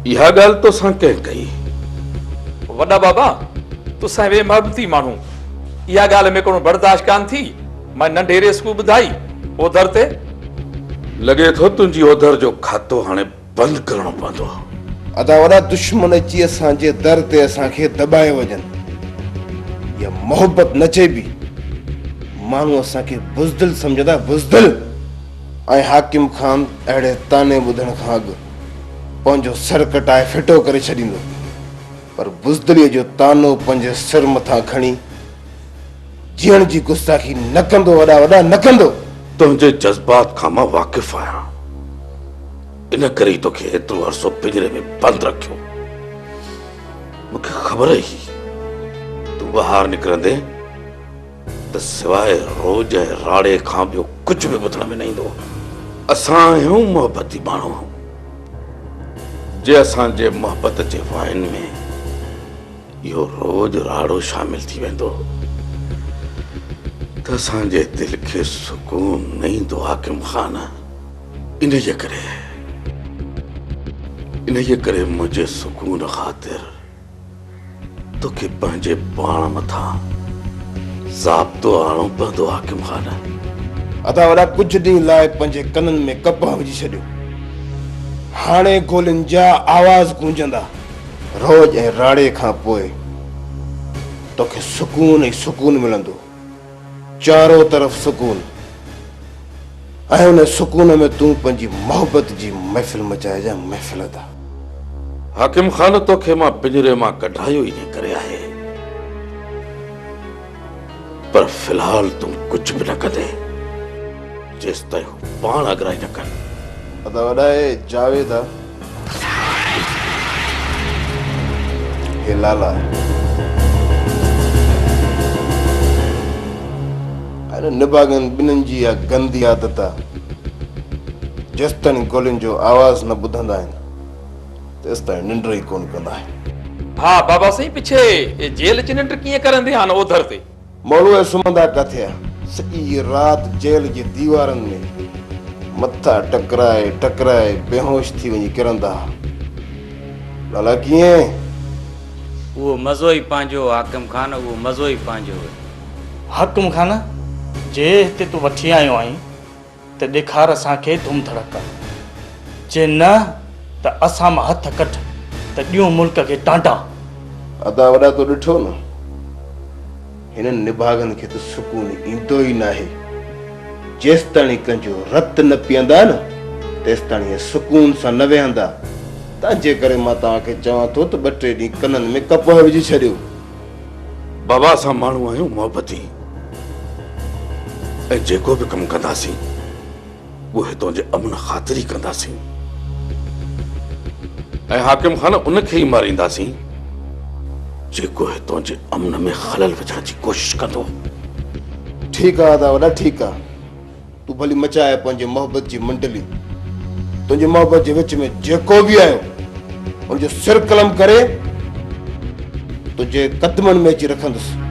यह गाल तो सा कह कही। वॾा बाबा तुसां वे महबती माण्हू इहा ॻाल्हि में कोनो बर्दाश्त कान थी। मैं नंढे रेस को ॿुधाई ओधर ते लगे थो तुंहिंजी ओधर जो खातो हाणे बंदि करणो पवंदो। अदा वॾा दुश्मन अची असांजे दर ते असांखे दबाए वञनि। इहा मोहबत न चइबी। माण्हू असांखे बुज़दिल सम्झंदा, बुज़दिल। ऐं हाकिम खान अहिड़े ताने ॿुधण खां अॻु पंहिंजो सर कटाए फिटो करे छॾींदो, पर बुज़दिलीअ जो तानो पंहिंजे सिर मथां खणी जीअण जी गुस्ताखी न कंदो। वॾा वॾा न कंदो। तुंहिंजे जज़्बात खां मां वाक़िफ़ आहियां, इन करे ई तोखे एतिरो अरसो पिंजरे में बंदि रखियो। मूंखे ख़बर ही तूं ॿाहिरि निकिरंदे त सवाइ रोज ऐं राड़े खां ॿियो कुझु बि ॿुधण में न ईंदो। असां आहियूं मोहबती माण्हू। जे असांजे मोहबत जे वाइन में इहो रोज राड़ो शामिल थी वेंदो त असांजे दिल खे सुकून न ईंदो। हाकिम खान, इन करे मुंहिंजे सुकून ख़ातिर तोखे पंहिंजे पाण मथां ज़ाब्तो आणो पवंदो। हाकिम खान, अदा वॾा कुझु ॾींहं लाइ पंहिंजे कननि में कपह विझी छॾियो। हाणे गोलियुनि जा आवाज़ गूंजंदा। रोज ऐं राड़े खां पोइ तोखे सुकून ई सुकून मिलंदो, चारों तरफ़ सुकून। ऐं उन सुकून में तूं पंहिंजी मोहबत जी महफ़िल मचाइजां, महफ़िल दा। हाकिम खान, तोखे मां पिंजरे मां कढायो इन करे आहे, पर फिलहाल तूं कुझु बि न कंदे जेसि ताईं हू पाण अगराई न कनि। अदा वॾा जावेद आहे, हे लाला आहे। निभागन ॿिन्हिनि जी इहा गंदी आदत आहे। जेसि ताईं गोलियुनि जो आवाज़ न ॿुधंदा आहिनि तेसि ताईं निंड ई कोन कंदा आहिनि। हाँ बाबा सही पिछे जेल च निंड कीअं करंदे आहिनि ओधर ते? मौलू सुम्हंदा किथे आहे? सॼी राति जेल जी दीवारनि में मथा टकराए टकराए बेहोश थी वञी किरंदा। लाला कीअं? वो मज़ो ही पंहिंजो हाकिम खान, वो मज़ो ही पंहिंजो। हाकिम खान, जे हिते तूं वठी आयो आहीं त ॾेखार असांखे धूम धड़का। जे न त असां मां हथ कढ त ॾियूं मुल्क खे टांटा। अदा वॾा तो ॾिठो न, हिननि निभागनि खे त सुकून ईंदो ई नाहे। जेसि ताणी कंहिंजो रत न पीअंदा न तेसि ताणी सुकून सां न वेहंदा। तंहिंजे करे मां तव्हांखे चवां थो त 2-3 ॾींहं कननि में कपह विझी छॾियो। बाबा, असां माण्हू आहियूं मोहबती, ऐं जेको बि कमु कंदासीं उहे तुंहिंजे अमन ख़ातिर ई कंदासीं। ऐं हाकिम खान, उनखे ई मारींदासीं जेको तुंहिंजे अमन में खलल विझण जी कोशिश कंदो। ठीकु आहे अदा वॾा, ठीकु आहे। तूं भली मचाए पंहिंजे मोहबत जी मंडली। तुंहिंजी मोहबत जे विच में जेको बि आयो उनजो सिर कलम करे तुंहिंजे कदमनि में अची रखंदुसि।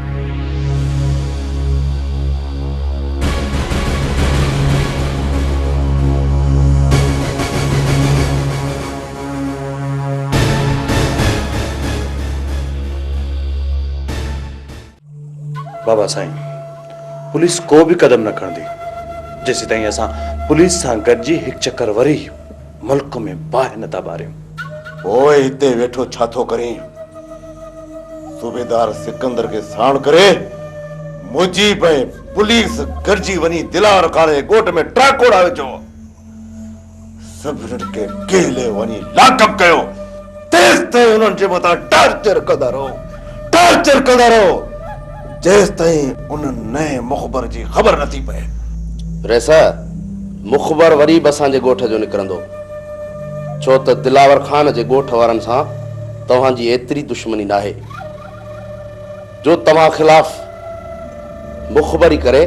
बाबा साईं, पुलिस को भी कदम न खणंदी जेसि ताईं असां पुलिस सां गॾिजी हिकु चक्कर वरी मुल्क में बाहि नथा ॿारियूं। ओए हिते वेठो छा थो करीं? सूबेदार सिकंदर खे साण करे मुजीब ऐं पुलिस गॾिजी वञी दिलावर खाने ॻोठ में ट्राकोड़ा विझो। सभिनीनि खे केले वञी लाकअप कयो। तेसि ताईं उन्हनि जे मथां टॉर्चर कंदा रहो जेसि ताईं उन नए मुख़बर जी ख़बर नथी पए। रेसा, मुख़बर वरी बि असांजे ॻोठ जो निकिरंदो, छो त दिलावर खान जे ॻोठ वारनि सां तव्हांजी एतिरी दुश्मनी नाहे जो तव्हां ख़िलाफ़ मुख़बरी करे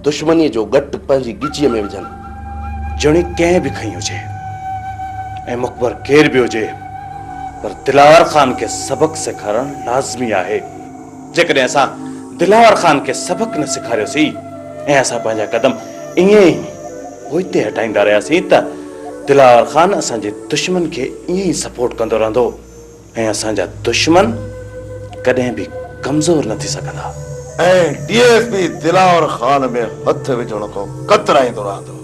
दुश्मनीअ जो गट पंहिंजी गिचीअ में विझनि। जणी कंहिं बि खई हुजे ऐं मुख़बर केर बि हुजे, पर दिलावर खान खे सबक सेखारणु लाज़मी आहे। जेकॾहिं असां दिलावर खान खे सबक न सेखारियोसीं ऐं असां पंहिंजा कदम ईअं ई पोइते हटाईंदा रहियासीं त दिलावर खान असांजे दुश्मन खे ईअं ई सपोर्ट कंदो रहंदो ऐं असांजा दुश्मन कॾहिं बि कमज़ोर न थी सघंदा। ऐं डीएसपी दिलावर खान में हथ विझण खां कतराईंदो रहंदो।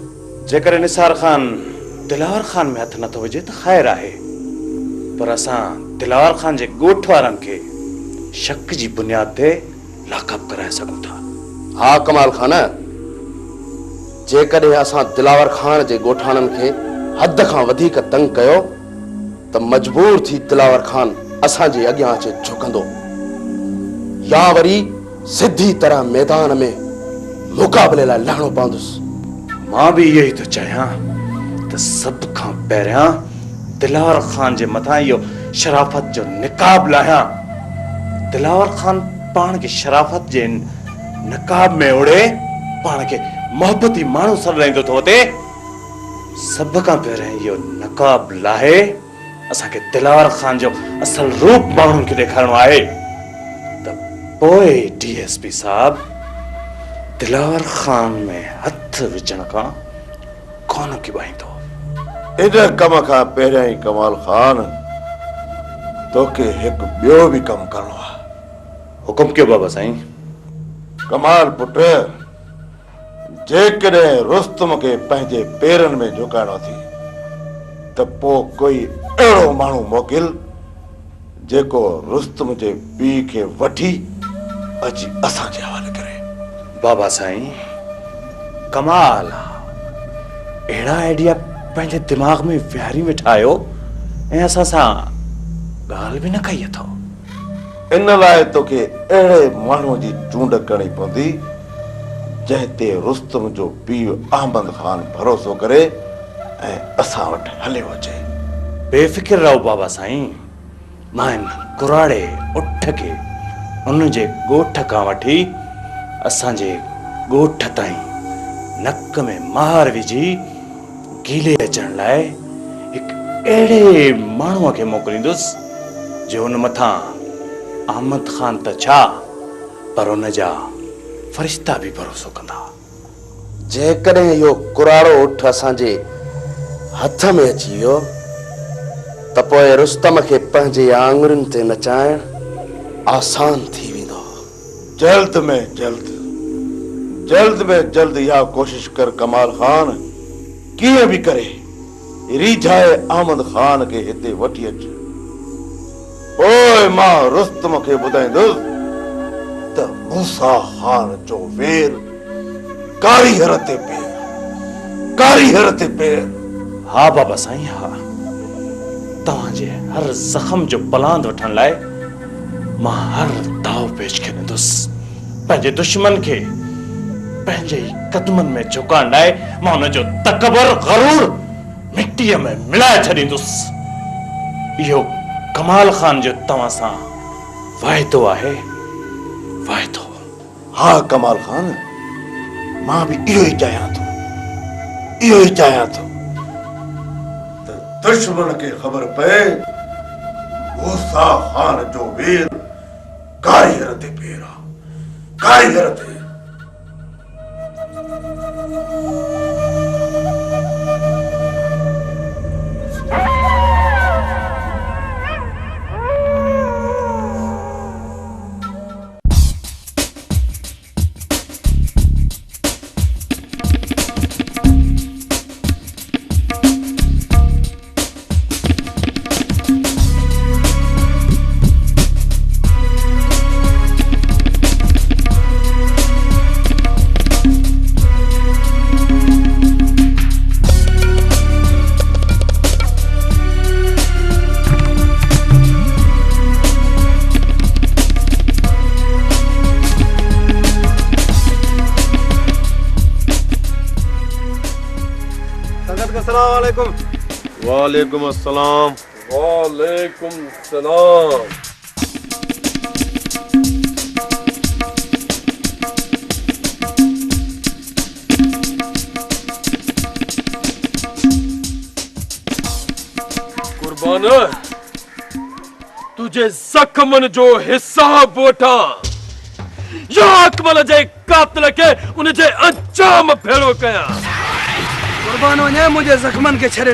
जेकर निसार खान दिलावर खान में हथ नथो विझे त ख़ैर आहे, पर असां दिलावर खान जे ॻोठ वारनि खे शक जी बुनियाद ते लाकअप कराए सघूं था। हा कमाल खान, जेकॾहिं असां दिलावर खान जे ॻोठाणनि खे हद खां वधीक तंग कयो त मजबूर थी दिलावर खान असांजे अॻियां अचे झुकंदो, या वरी सिधी तरह मैदान में मुक़ाबले लाइ लहणो पवंदुसि। मां बि इहो ई थो चाहियां त सभ खां पहिरियां दिलावर खान जे मथां इहो शराफ़त जो निकाब लाहियां। दिलावर खान पाण खे शराफ़त जे निकाब में उड़े पाण खे मोहबती माण्हू सॾाईंदो थो अचे। सभ खां पहिरियां इहो निकाब लाहे असांखे दिलावर खान जो असल रूप माण्हुनि खे ॾेखारणो आहे, त पोइ डीएसपी साहब दिलावर खान में हथ विझण खां कोन किबाईंदो। इन कम खां पहिरियां ई कमाल खान तोखे हिकु ॿियो बि कमु करणो आहे। हुकुम कयो बाबा साईं। कमाल पुट, जेकॾहिं रुस्तम खे पंहिंजे पेरनि में झुकाइणो थी त पोइ कोई अहिड़ो माण्हू मोकिल जेको रुस्तम जे पीउ खे वठी अची असांजे हवाले करे। बाबा साईं कमाल, अहिड़ा आइडिया पंहिंजे दिमाग़ में विहारी वेठा आहियो ऐं असां सां ॻाल्हि बि न कई अथव। इन लाइ तोखे अहिड़े माण्हूअ जी चूंड करणी पवंदी जंहिं ते रुस्तम जो पीउ अहमद खान भरोसो करे ऐं असां वटि हलियो अचे। बेफ़िक्र रहो बाबा साईं, मां इन कुराड़े उठ खे उन जे ॻोठ खां वठी असांजे ॻोठ ताईं नक में महार विझी गीले अचण लाइ हिकु अहिड़े माण्हूअ खे मोकिलींदुसि जो हुन मथां अहमद खान त छा पर हुन जा फ़रिश्ता बि भरोसो कंदा। जेकॾहिं इहो कुराड़ो उठ असांजे हथ में अची वियो त पोइ रुस्तम खे पंहिंजे आङुरियुनि ते नचाइण आसान थी वेंदो। जल्द में जल्द इहा कोशिश कर कमाल खान, कीअं बि करे रिझाए अहमद खान खे हिते वठी अच। पोइ मां रुस्तम खे ॿुधाईंदुसि त मूसा खान जो वेर कारीगर ते पेर। हा बाबा साईं हा, तव्हांजे हर ज़ख़्म जो पलांद वठण लाइ मां हर दाव पेश कंदुसि। पंहिंजे दुश्मन खे पंहिंजे ई कदमनि में झुकाइण लाइ मां हुन जो तकबर गरूर मिटीअ में मिलाए छॾींदुसि। इहो कमाल खान जो तव्हां सां वाइदो आहे, वाइदो। हा कमाल खान, मां बि इहो ई चाहियां थो त दुश्मन खे ख़बर पए मूसा खान जो वीर कारीगर ते पेर आहे, कारीगर ते। वालेकुम अस्सलाम। वालेकुम सलाम। कुर्बान तुझे जख्मन जो हिसाब वठा या अकमल जे कातिल के उन जे अंजाम भेड़ो कया। कुर्बान वञे मुंहिंजे ज़ख़्मनि खे छॾे ॾे।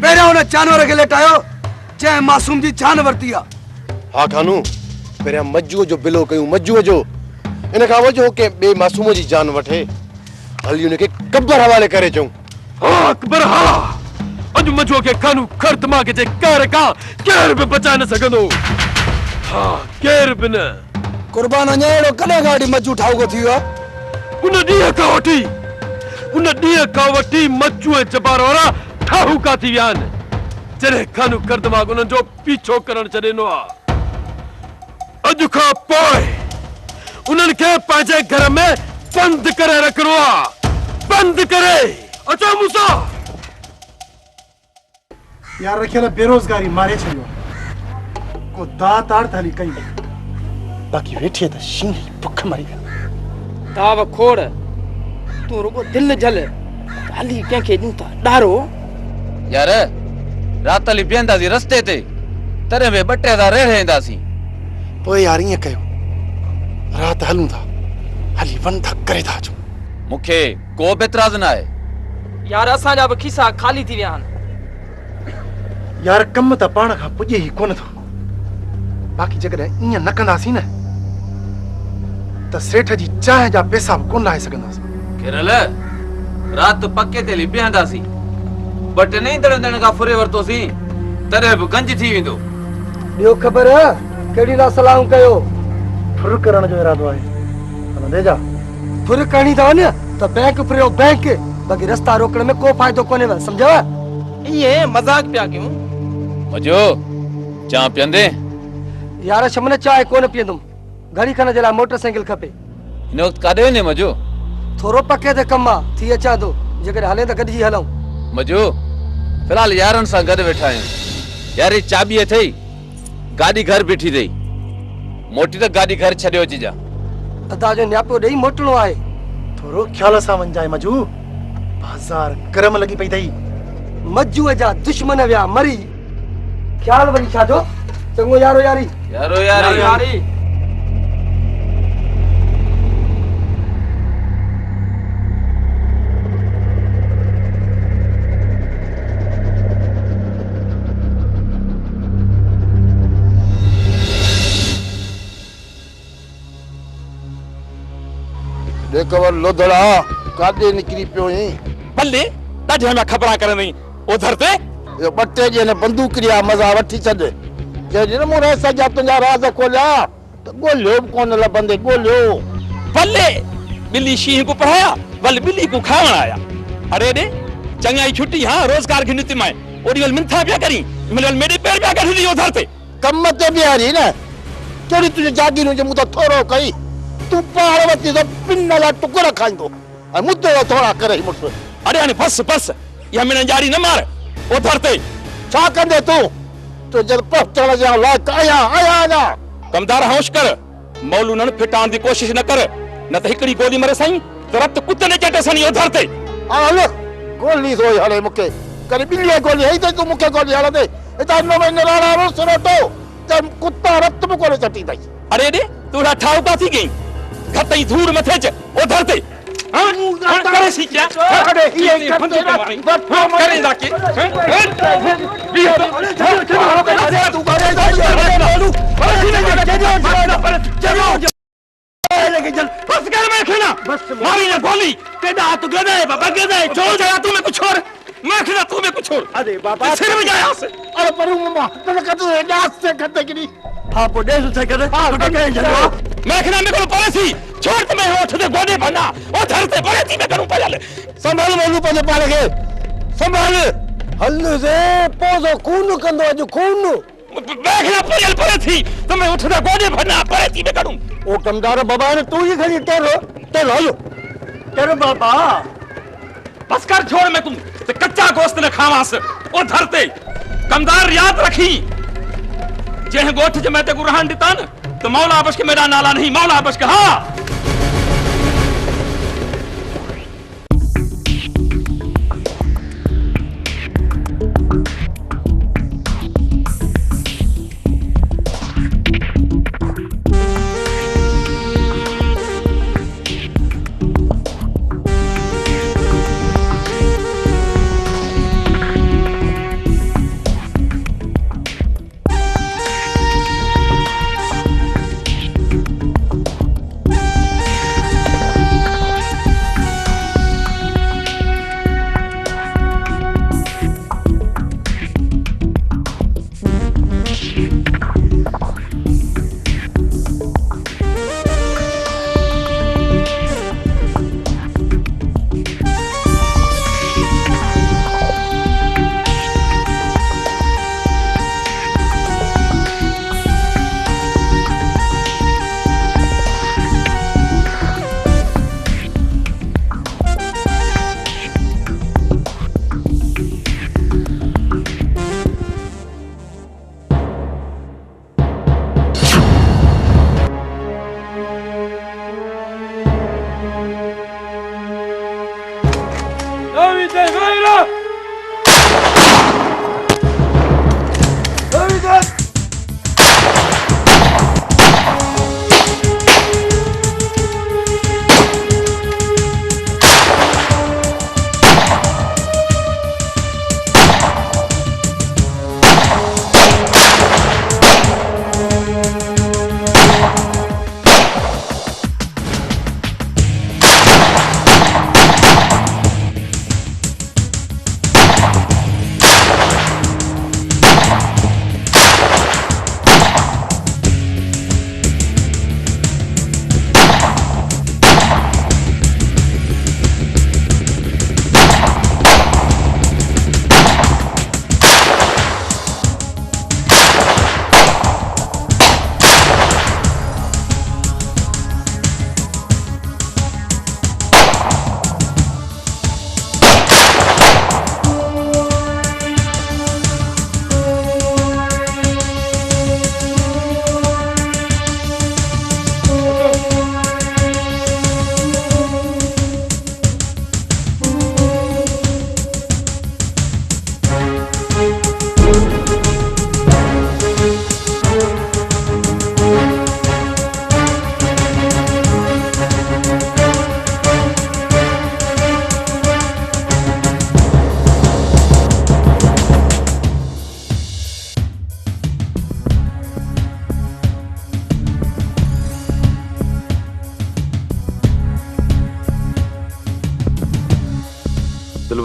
पहिरियों हुन जानवर खे लेटायो जंहिं मासूम जी जान वरिती आहे। हा खानू, पहिरियां मज्जूअ जो बिलो कयूं, मज्जूअ जो। इन खां वजो के ॿिए मासूम जी जान वठे। हली हुनखे कब्र हवाले करे चऊं। हाँ अकबर हाँ अॼु मजो के खानू खर दिमाग़ जे कहर खां केर बि बचाए न सघंदो। हाँ केर बि न। कुर्बान वञे अहिड़ो कॾहिं खां वठी मज्जू ठाउको थी वियो आहे? उन ॾींहं खां वठी मजूअ जबार वारा ठाहूका थी विया आहिनि जॾहिं खानू खर दिमाग़ उन्हनि जो पीछो करणु छॾे ॾिनो आहे। अॼु खां पोइ उन्हनि खे पंहिंजे घर में बंदि करे रखिणो आहे, बंदि करे। अचो मूंसां। यार रखियल बेरोज़गारी मारे छॾियो, को दात आड़त हली कई, बाक़ी वेठे त शींह बुख मरी विया। ताव खोड़ तू रुगो दिल जल हली कंहिंखे ॾियूं था ॾारो। यार रात हली बीहंदासीं रस्ते ते, तॾहिं बि 2-3 रेड़ ईंदासीं। पोइ यार ईअं कयो, रात हलूं था, हली बंधक करे था अचूं। मूंखे को बि एतिराज़ न आहे। यार असांजा बि खीसा ख़ाली थी विया आहिनि। यार कम त पाण खां पुॼे ई कोन थो, बाक़ी जेकॾहिं ईअं न कंदासीं न त सेठ जी चांहि जा पैसा बि कोन लाहे सघंदासीं। केरल रात पके ते हली बीहंदासीं, 2-3 दड़नि खां फुरे वरितोसीं, तॾहिं बि गंज थी वेंदो। ॿियो ख़बर कहिड़ी ना सलाहूं कयो? फुर करण जो इरादो आहे। हलंदे जा। फुर करणी अथव न त बैंक फुरियो बैंक, बाक़ी रस्ता रोकण में को फ़ाइदो कोन्हे, सम्झव? इहे मज़ाक पिया कयूं। मजो चां पीअंदे? यार शमन चांहि कोन पीअंदुमि, घड़ी खण जे लाइ मोटरसाइकिल खपे। हिन वक़्तु काॾे वञे मजो? थोरो पके ते कमु आहे, थी अचां थो, जेकॾहिं हले त गॾिजी हलूं। मजो फिलहाल यारनि सां गॾु वेठा आहियूं। यारी चाबी अथई, गाॾी घर बीठी अथई, मोटी त गाॾी घर छॾियो अचिजा। अदा जो न्यापो ॾेई मोटणो आहे। थोरो ख्याल सां वञजाए मजू, बाज़ार गरम लॻी पई अथई। मज्जूअ जा दुश्मन विया मरी, ख्याल वरी छा जो? चङो यारो यारी। यारो यारी। देखो लोधड़ा काॾे निकिरी पियो आहीं? बल्ले ॾाढी में ख़बरां करंदी उधर ते यो 2-3 ॾींहं बंदूक रिया मज़ा वठी छॾ। जे नमूने सॼा तुंहिंजा राज़ खोलिया त ॻोल्हियो बि कोन लभंदे, ॻोल्हियो। बल्ले बिल्ली शींह को पढ़ाया, बल बिल्ली को खावण आया। अरे रे चंगाई छुट्टी, हाँ रोजगार की नीति में ओडीवल मिंथा पिया करी, मिलल मेरे पैर पिया करी उधर ते कम ते बिहारी न। केड़ी तुझे जागीर जे मुंह तो थोरो कई, तू पहाड़ वती तो पिन्नला टुकड़ा खाइंदो ऐं मुद्दे थोड़ा करे मुठ। अरे हाणे बस या मिन जारी न मार उधर ते। छा कंदे तू? तो जब पहुचण जा लायक आया ना। कमदार होश कर, मौलू न फिटाण दी कोशिश न कर, न त हिकड़ी गोली मरे साईं त रत कुत्ते ने चटे सनी उधर ते। हल गोली सोई हले मुके करे बिल्ली गोली है तो मुके गोली हले दे। इता नो में राणा रोस रोटो त कुत्ता रत में कोले चटी दई। अरे रे तू ठाऊ का थी गई घटई धूड़ मथे च उधर ते। हां करे सी क्या? अरे ये करते करे जाके तू करे बस कर मैं खेना मारी ना गोली केदा तू गदे बाबा गदे छोड़ जा तू में कुछ और मैं खेना तू में कुछ और। अरे बाबा सिर में जाया से अरे पर मम्मा तने कदे डास से कदे की हां पो देस से कदे तो कहे जलो मैं खेना में को पड़ेसी छोड़ ते मैं होठ ते गोदे बना ओ धरते पड़ेसी में करूं पहले संभाल मोलू पने पाले के संभाल हल से पोजो खून कंदो जो खून बैठना पजल पड़े थी तो मैं उठदा गोदे बना पड़ेसी में करूं। ओ कमदार बाबा ने तू ही खड़ी टेरो तेरे बाबा बस कर छोड़ मैं तुम ते कच्चा गोश्त न खावास ओ धरते कमदार याद रखी जे गोठ जे मैं ते गुरहान दिता न तो मौला बश के मेरा नाला नहीं मौला बश का। हाँ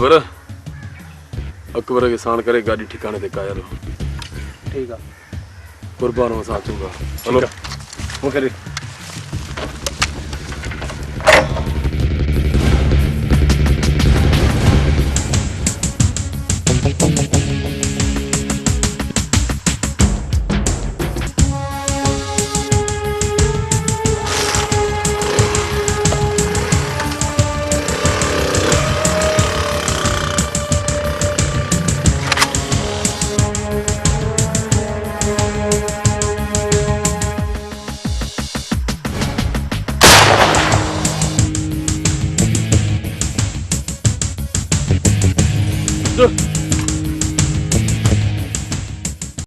दिलवर अकबर के साण करे गाड़ी ठिकाने ते कायल ठीक है कुर्बान हो साचूंगा हलो मुखे